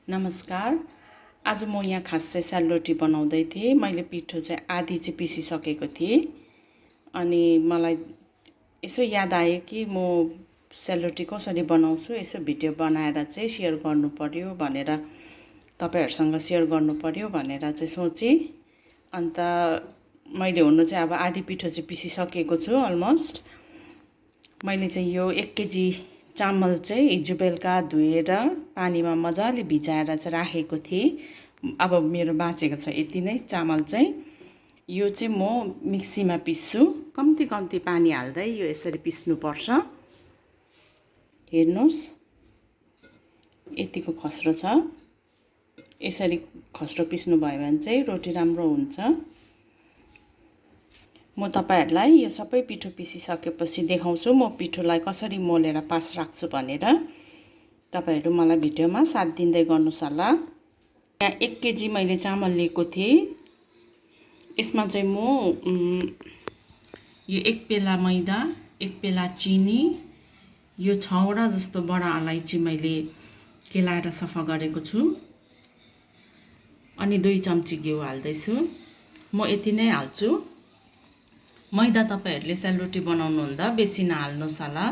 नमस्कार। आज म यहाँ खास चाहिँ सेलरोटी बनाउँदै थिएँ। मैले पिठो चाहिँ आधी चाहिँ पिसिसकेको थिएँ अनि मलाई यसो याद आयो कि म सेलरोटी कसरी बनाउँछु, यसो भिडियो बनाएर चाहिँ सेयर गर्नु पर्यो भनेर तपाईहरुसँग सेयर गर्नु पर्यो भनेर चाहिँ सोचेँ। अन्त मैले हुनु चाहिँ अब आधी पिठो चाहिँ पिसिसकेको छु अलमोस्ट। मैले चाहिँ यो 1 केजी चामल चाहिँ हिजो बेलुका धुएर पानीमा मजाले भिजाएर चाहिँ राखेको थिएँ। अब मेरो बाँचेको छ यति नै चामल चाहिँ। यो चाहिँ म मिक्सीमा पिस्छु। कम्ती कम्ती पानी हाल्दै यो यसरी पिस्नु पर्छ। हेर्नुस् यतिको खस्रो छ। यसरी खस्रो पिस्नु भयो भने चाहिँ रोटी राम्रो हुन्छ। म तपाईहरुलाई यो सबै पिठो पिसिसकेपछि देखाउँछु म पिठोलाई कसरी मोलेर पास राख्छु भनेर। तपाईहरु मलाई भिडियोमा साथ दिँदै गर्नुस् होला। यहाँ 1 केजी मैले चामल लिएको थिएँ। यसमा चाहिँ म यो 1 पेला मैदा, 1 पेला चिनी, यो 6 वटा जस्तो बडा अलैँची मैले केलाएर सफा गरेको छु अनि 2 चम्ची घिउ हाल्दै छु। म यति नै हाल्छु। मैदा तपाईहरुले सेलरोटी बनाउनु हुँदा बेसी नहाल्नुस् होला।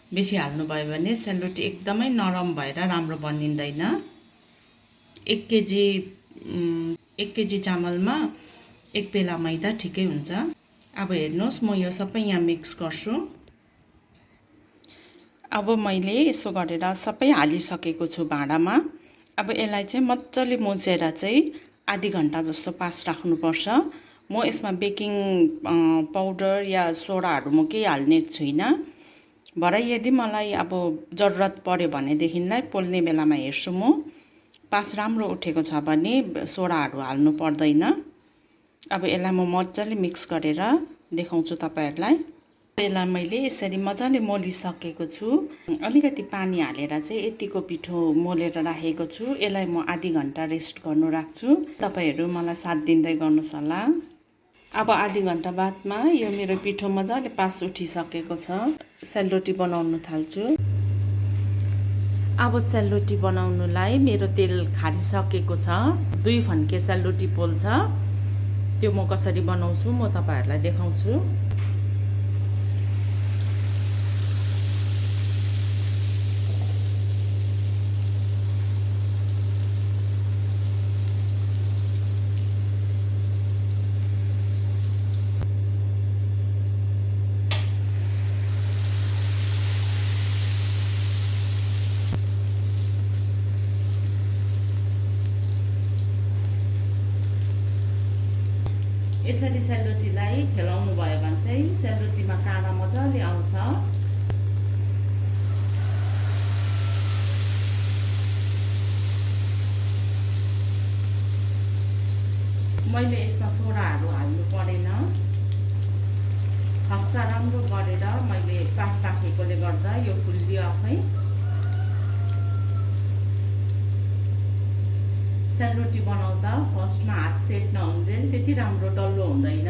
बेसी हाल्नु भयो भने सेलरोटी एकदमै नरम भएर राम्रो बनिँदैन। 1 केजी चामलमा 1 पेला मैदा ठिकै हुन्छ। अब हेर्नुस् म यो सबै यहाँ मिक्स गर्छु। अब मैले यसो गरेर सबै हालिसकेको छु भाँडामा। अब यसलाई चाहिँ मज्जाले मुछेर चाहिँ आधी घण्टा जस्तो पास राख्नुपर्छ। म यसमा बेकिङ पाउडर या सोडाहरू म केही हाल्ने छुइनँ। भरे यदि मलाई अब जरुरत पर्यो भनेदेखिलाई पोल्ने बेलामा हेर्छु म। पास राम्रो उठेको छ भने सोडाहरू हाल्नु पर्दैन। अब यसलाई म मज्जाले मिक्स गरेर देखाउँछु तपाईहरुलाई। यसलाई मैले यसरी मजाले मोलिसकेको छु। अलिकति पानी हालेर चाहिँ यतिको पिठो मोलेर राखेको छु। यसलाई म आधी घण्टा रेस्ट गर्नु राख्छु। तपाईहरु मलाई साथ दिँदै गर्नुस् होला। अब आधी घण्टा बादमा यो मेरो पिठो मजाले पास उठिसकेको छ। सेलरोटी बनाउन थाल्छु। अब सेलरोटी बनाउनुलाई मेरो तेल खारिसकेको छ। 2 फन्के सेलरोटी पोल्छ। त्यो म कसरी बनाउँछु म तपाईहरुलाई देखाउँछु। यसरी सेलरोटीलाई खेलाउनु भयो भने चाहिँ सेलरोटीमा काँडा मजाले आउँछ। मैले यसमा सोडाहरू हाल्नु परेन। खस्ता राम्रो गरेर मैले पास राखेकोले गर्दा यो फुल्दियो आफै। सेलरोटी बनाउँदा फर्स्टमा हात सेट नहुन्जेल त्यति राम्रो डल्लो हुँदैन।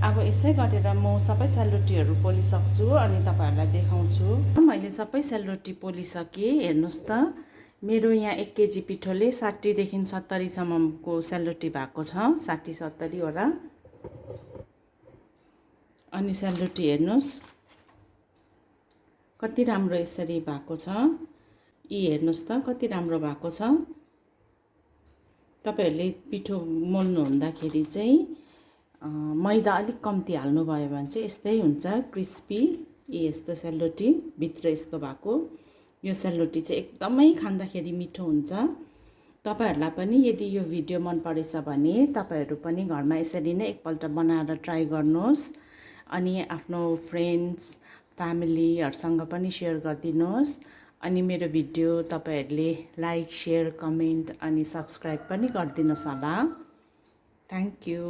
अब यसै गरेर म सबै सेलरोटीहरू पोलिसक्छु अनि तपाईहरुलाई देखाउँछु। मैले सबै सेलरोटी पोलिसकेँ। हेर्नुस् त मेरो यहाँ 1 केजी पिठोले 60 देखि 70 सम्मको सेलरोटी भएको छ। 60-70 वटा। अनि सेलरोटी हेर्नुस् कति राम्रो यसरी भएको छ। यी हेर्नुस् त कति राम्रो भएको छ। तपाईहरुले पिठो मोल्नु हुँदाखेरि चाहिँ मैदा अलिक कम्ती हाल्नु भयो भने चाहिँ यस्तै हुन्छ क्रिस्पी। यस्तो सेलरोटी भित्र यस्तो भएको। यो सेलरोटी चाहिँ एकदमै खाँदाखेरि मिठो हुन्छ। तपाईहरुलाई पनि यदि यो भिडियो मन परेछ भने तपाईहरु पनि घरमा यसरी नै एकपल्ट बनाएर ट्राई गर्नुहोस् अनि आफ्नो फ्रेन्ड्स फ्यामिलीहरुसँग पनि शेयर गरिदिनुहोस् अनि मेरो भिडियो तपाईहरुले लाइक शेयर कमेन्ट अनि सब्स्क्राइब पनि गरिदिनुहोस् होला थ्यांक यू